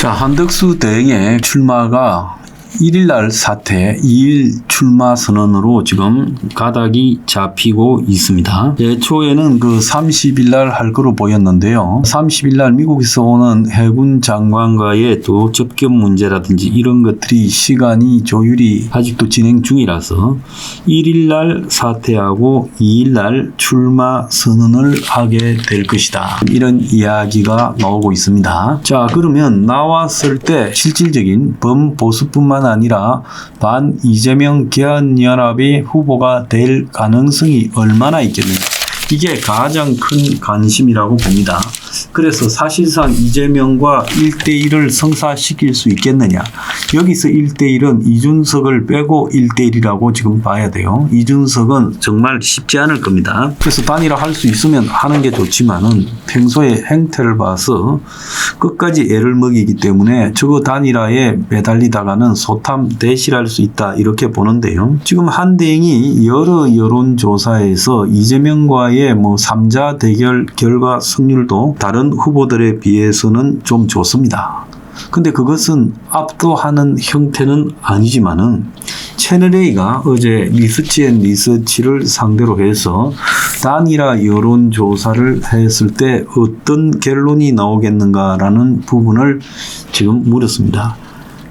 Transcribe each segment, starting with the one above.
자, 한덕수 대행의 출마가 1일날 사퇴, 2일 출마 선언으로 지금 가닥이 잡히고 있습니다. 예초에는 그 30일날 할 거로 보였는데요. 30일날 미국에서 오는 해군 장관과의 또 접견 문제라든지 이런 것들이 시간이 조율이 아직도 진행 중이라서 1일날 사퇴하고 2일날 출마 선언을 하게 될 것이다. 이런 이야기가 나오고 있습니다. 자, 그러면 나왔을 때 실질적인 범보수뿐만 아니라 반 이재명 개헌연합의 후보가 될 가능성이 얼마나 있겠느냐. 이게 가장 큰 관심이라고 봅니다. 그래서 사실상 이재명과 1대1을 성사시킬 수 있겠느냐. 여기서 1대1은 이준석을 빼고 1대1이라고 지금 봐야 돼요. 이준석은 정말 쉽지 않을 겁니다. 그래서 단일화 할 수 있으면 하는 게 좋지만은 평소에 행태를 봐서 끝까지 애를 먹이기 때문에 저거 단일화에 매달리다가는 소탐 대실할 수 있다 이렇게 보는데요. 지금 한대행이 여러 여론조사에서 이재명과의 3자 대결 결과 승률도 다른 후보들에 비해서는 좀 좋습니다. 근데 그것은 압도하는 형태는 아니지만은 채널A가 어제 리서치앤리서치를 상대로 해서 단일화 여론조사를 했을 때 어떤 결론이 나오겠는가라는 부분을 지금 물었습니다.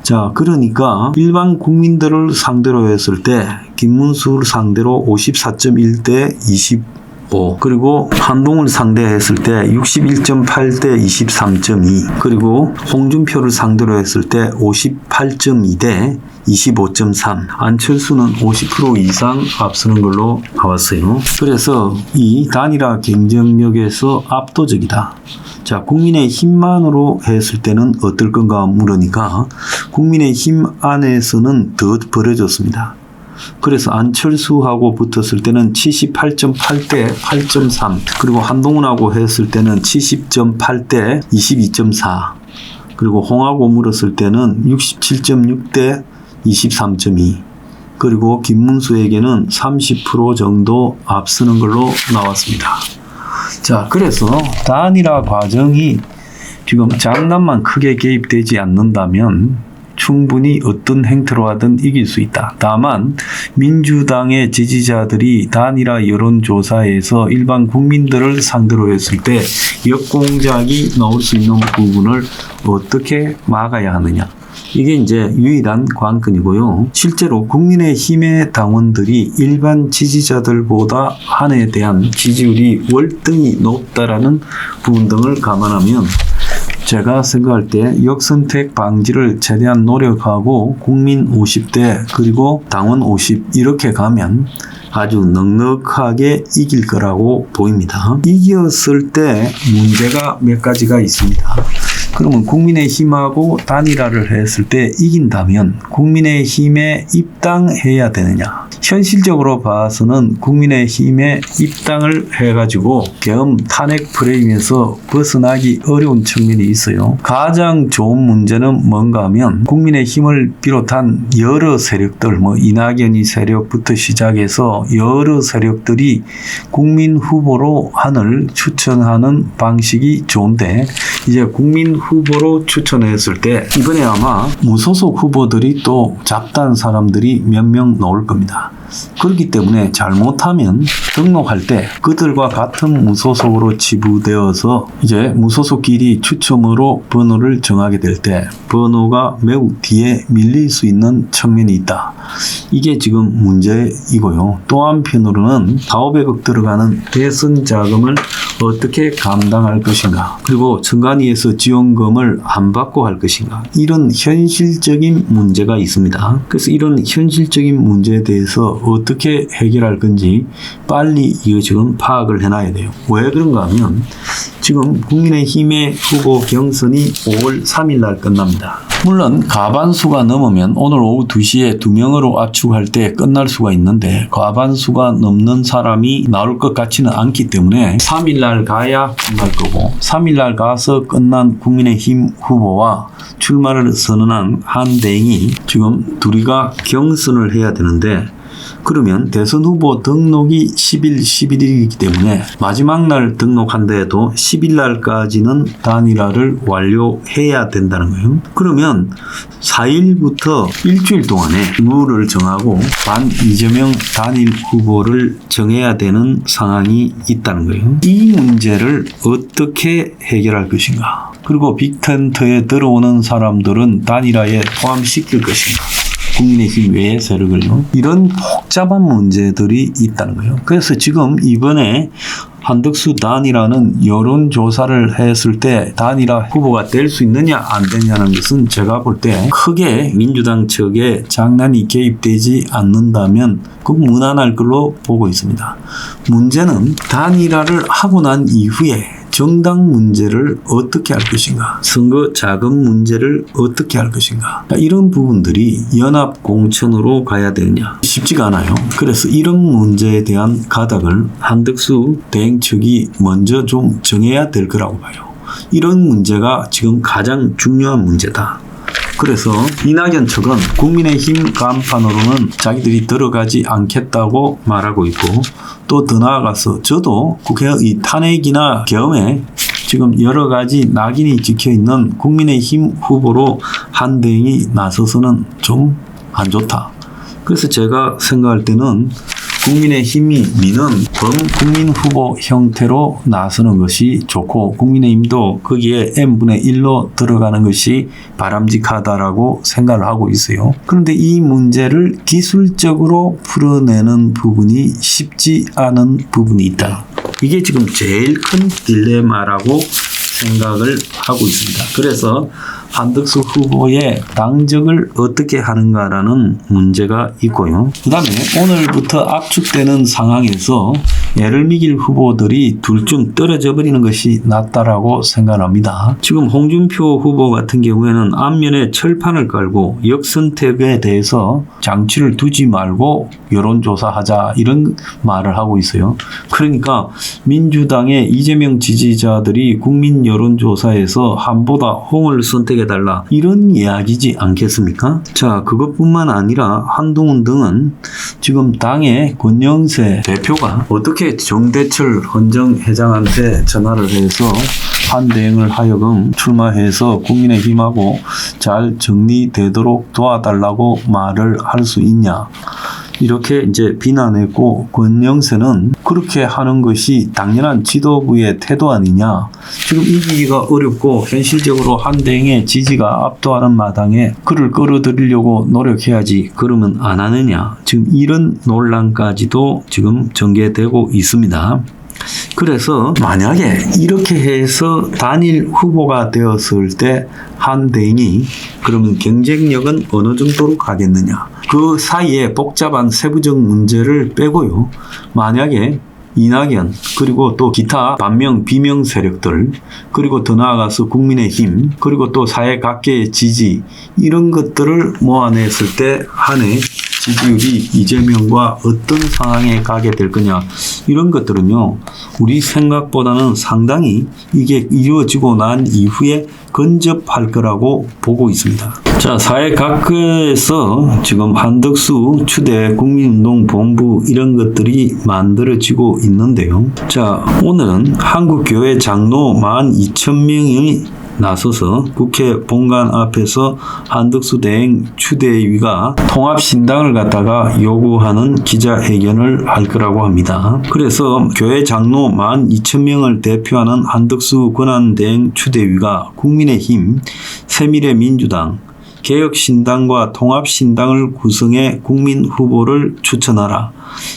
자, 그러니까 일반 국민들을 상대로 했을 때 김문수를 상대로 54.1대 25 그리고 한동훈을 상대했을 때 61.8대 23.2 그리고 홍준표를 상대로 했을 때 58.2대 25.3 안철수는 50% 이상 앞서는 걸로 나왔어요. 그래서 이 단일화 경쟁력에서 압도적이다. 자, 국민의힘만으로 했을 때는 어떨 건가 물으니까 국민의힘 안에서는 더 벌어졌습니다. 그래서 안철수하고 붙었을 때는 78.8대 8.3 그리고 한동훈하고 했을 때는 70.8대 22.4 그리고 홍하고 물었을 때는 67.6대 23.2 그리고 김문수에게는 30% 정도 앞서는 걸로 나왔습니다. 자, 그래서 단일화 과정이 지금 장난만 크게 개입되지 않는다면 충분히 어떤 행태로 하든 이길 수 있다. 다만 민주당의 지지자들이 단일화 여론조사에서 일반 국민들을 상대로 했을 때 역공작이 나올 수 있는 부분을 어떻게 막아야 하느냐. 이게 이제 유일한 관건이고요. 실제로 국민의힘의 당원들이 일반 지지자들보다 한에 대한 지지율이 월등히 높다라는 부분 등을 감안하면 제가 생각할 때 역선택 방지를 최대한 노력하고 국민 50대 그리고 당원 50 이렇게 가면 아주 넉넉하게 이길 거라고 보입니다. 이겼을 때 문제가 몇 가지가 있습니다. 그러면 국민의힘하고 단일화를 했을 때 이긴다면 국민의힘에 입당해야 되느냐. 현실적으로 봐서는 국민의힘에 입당을 해가지고 계엄 탄핵 프레임에서 벗어나기 어려운 측면이 있어요. 가장 좋은 문제는 뭔가 하면 국민의힘을 비롯한 여러 세력들, 이낙연이 세력부터 시작해서 여러 세력들이 국민 후보로 한을 추천하는 방식이 좋은데 이제 국민 후보로 추천했을 때 이번에 아마 무소속 후보들이 또 잡다한 사람들이 몇 명 나올 겁니다. 그렇기 때문에 잘못하면 등록할 때 그들과 같은 무소속으로 지부되어서 이제 무소속끼리 추첨으로 번호를 정하게 될 때 번호가 매우 뒤에 밀릴 수 있는 측면이 있다. 이게 지금 문제이고요. 또 한편으로는 4,500억 들어가는 대선 자금을 어떻게 감당할 것인가. 그리고 선관위에서 지원금을 안 받고 할 것인가. 이런 현실적인 문제가 있습니다. 그래서 이런 현실적인 문제에 대해서 어떻게 해결할 건지 빨리 이거 지금 파악을 해놔야 돼요. 왜 그런가 하면 지금 국민의힘의 후보 경선이 5월 3일 날 끝납니다. 물론 과반수가 넘으면 오늘 오후 2시에 2명으로 압축할 때 끝날 수가 있는데 과반수가 넘는 사람이 나올 것 같지는 않기 때문에 3일날 가야 끝날 거고 3일날 가서 끝난 국민의힘 후보와 출마를 선언한 한대행이 지금 둘이가 경선을 해야 되는데 그러면 대선 후보 등록이 10일, 11일이기 때문에 마지막 날 등록한다 해도 10일 날까지는 단일화를 완료해야 된다는 거예요. 그러면 4일부터 일주일 동안에 룰을 정하고 반 이재명 단일 후보를 정해야 되는 상황이 있다는 거예요. 이 문제를 어떻게 해결할 것인가? 그리고 빅텐트에 들어오는 사람들은 단일화에 포함시킬 것인가? 국민의힘 외의 세력을요. 이런 복잡한 문제들이 있다는 거예요. 그래서 지금 이번에 한덕수 단일화는 여론조사를 했을 때 단일화 후보가 될 수 있느냐 안 되냐는 것은 제가 볼 때 크게 민주당 측에 장난이 개입되지 않는다면 그 무난할 걸로 보고 있습니다. 문제는 단일화를 하고 난 이후에 정당 문제를 어떻게 할 것인가, 선거 자금 문제를 어떻게 할 것인가, 이런 부분들이 연합 공천으로 가야 되느냐 쉽지가 않아요. 그래서 이런 문제에 대한 가닥을 한덕수 대행 측이 먼저 좀 정해야 될 거라고 봐요. 이런 문제가 지금 가장 중요한 문제다. 그래서 이낙연 측은 국민의힘 간판으로는 자기들이 들어가지 않겠다고 말하고 있고 또 더 나아가서 저도 국회의 탄핵이나 겸해 지금 여러 가지 낙인이 찍혀있는 국민의힘 후보로 한대행이 나서서는 좀 안 좋다. 그래서 제가 생각할 때는 국민의힘이 미는 범국민 후보 형태로 나서는 것이 좋고 국민의힘도 거기에 n분의 1로 들어가는 것이 바람직하다라고 생각을 하고 있어요. 그런데 이 문제를 기술적으로 풀어내는 부분이 쉽지 않은 부분이 있다. 이게 지금 제일 큰 딜레마라고 생각을 하고 있습니다. 그래서 한덕수 후보의 당적을 어떻게 하는가라는 문제가 있고요. 그 다음에 오늘부터 압축되는 상황에서 예를미길 후보들이 둘 중 떨어져 버리는 것이 낫다라고 생각합니다. 지금 홍준표 후보 같은 경우에는 앞면에 철판을 깔고 역선택에 대해서 장치를 두지 말고 여론조사하자 이런 말을 하고 있어요. 그러니까 민주당의 이재명 지지자들이 국민 여론조사에서 한보다 홍을 선택해달라 이런 이야기지 않겠습니까? 자, 그것뿐만 아니라 한동훈 등은 지금 당의 권영세 대표가 어떻게 정대철 헌정회장한테 전화를 해서 한대행을 하여금 출마해서 국민의힘하고 잘 정리되도록 도와달라고 말을 할 수 있냐. 이렇게 이제 비난했고 권영세는 그렇게 하는 것이 당연한 지도부의 태도 아니냐. 지금 이기기가 어렵고 현실적으로 한대행의 지지가 압도하는 마당에 그를 끌어들이려고 노력해야지 그러면 안 하느냐. 지금 이런 논란까지도 지금 전개되고 있습니다. 그래서 만약에 이렇게 해서 단일 후보가 되었을 때 한대행이 그러면 경쟁력은 어느 정도로 가겠느냐. 그 사이에 복잡한 세부적 문제를 빼고요. 만약에 이낙연 그리고 또 기타 반명 비명 세력들 그리고 더 나아가서 국민의힘 그리고 또 사회 각계의 지지 이런 것들을 모아냈을 때 한해 지지율이 이재명과 어떤 상황에 가게 될 거냐 이런 것들은요 우리 생각보다는 상당히 이게 이루어지고 난 이후에 근접할 거라고 보고 있습니다. 자, 사회 각계에서 지금 한덕수 추대 국민운동본부 이런 것들이 만들어지고 있는데요. 자, 오늘은 한국교회 장로 12,000명이 나서서 국회 본관 앞에서 한덕수 대행 추대위가 통합신당을 갖다가 요구하는 기자회견을 할 거라고 합니다. 그래서 교회 장로 12,000명을 대표하는 한덕수 권한대행 추대위가 국민의힘, 새미래민주당, 개혁신당과 통합신당을 구성해 국민 후보를 추천하라.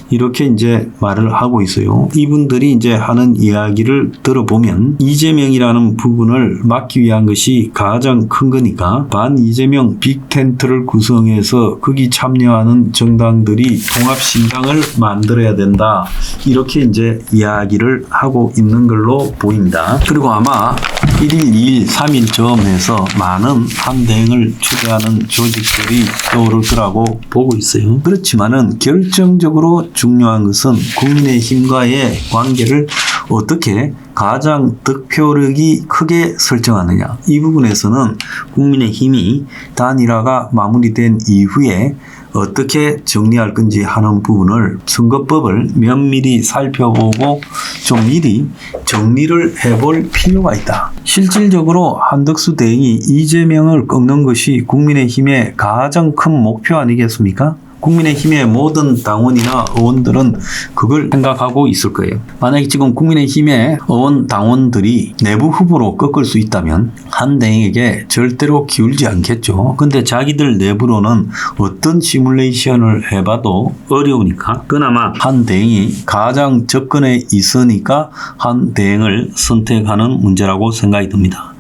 이렇게 이제 말을 하고 있어요. 이분들이 이제 하는 이야기를 들어보면 이재명이라는 부분을 막기 위한 것이 가장 큰 거니까 반 이재명 빅텐트를 구성해서 거기 참여하는 정당들이 통합신당을 만들어야 된다. 이렇게 이제 이야기를 하고 있는 걸로 보입니다. 그리고 아마 1일, 2일, 3일 쯤에서 많은 한대행을 추대하는 조직들이 떠오를 거라고 보고 있어요. 그렇지만은 결정적으로 중요한 것은 국민의힘과의 관계를 어떻게 가장 득표력이 크게 설정하느냐. 이 부분에서는 국민의힘이 단일화가 마무리된 이후에 어떻게 정리할 건지 하는 부분을 선거법을 면밀히 살펴보고 좀 미리 정리를 해볼 필요가 있다. 실질적으로 한덕수 대행이 이재명을 꺾는 것이 국민의힘의 가장 큰 목표 아니겠습니까? 국민의힘의 모든 당원이나 의원들은 그걸 생각하고 있을 거예요. 만약에 지금 국민의힘의 의원 당원들이 내부 후보로 꺾을 수 있다면 한대행에게 절대로 기울지 않겠죠. 근데 자기들 내부로는 어떤 시뮬레이션을 해봐도 어려우니까 그나마 한대행이 가장 접근해 있으니까 한대행을 선택하는 문제라고 생각이 듭니다.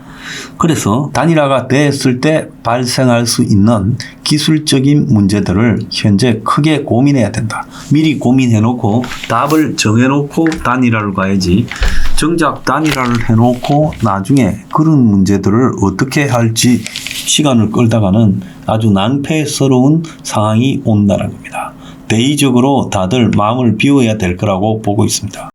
그래서 단일화가 됐을 때 발생할 수 있는 기술적인 문제들을 현재 크게 고민해야 된다. 미리 고민해놓고 답을 정해놓고 단일화를 가야지 정작 단일화를 해놓고 나중에 그런 문제들을 어떻게 할지 시간을 끌다가는 아주 낭패스러운 상황이 온다는 겁니다. 대의적으로 다들 마음을 비워야 될 거라고 보고 있습니다.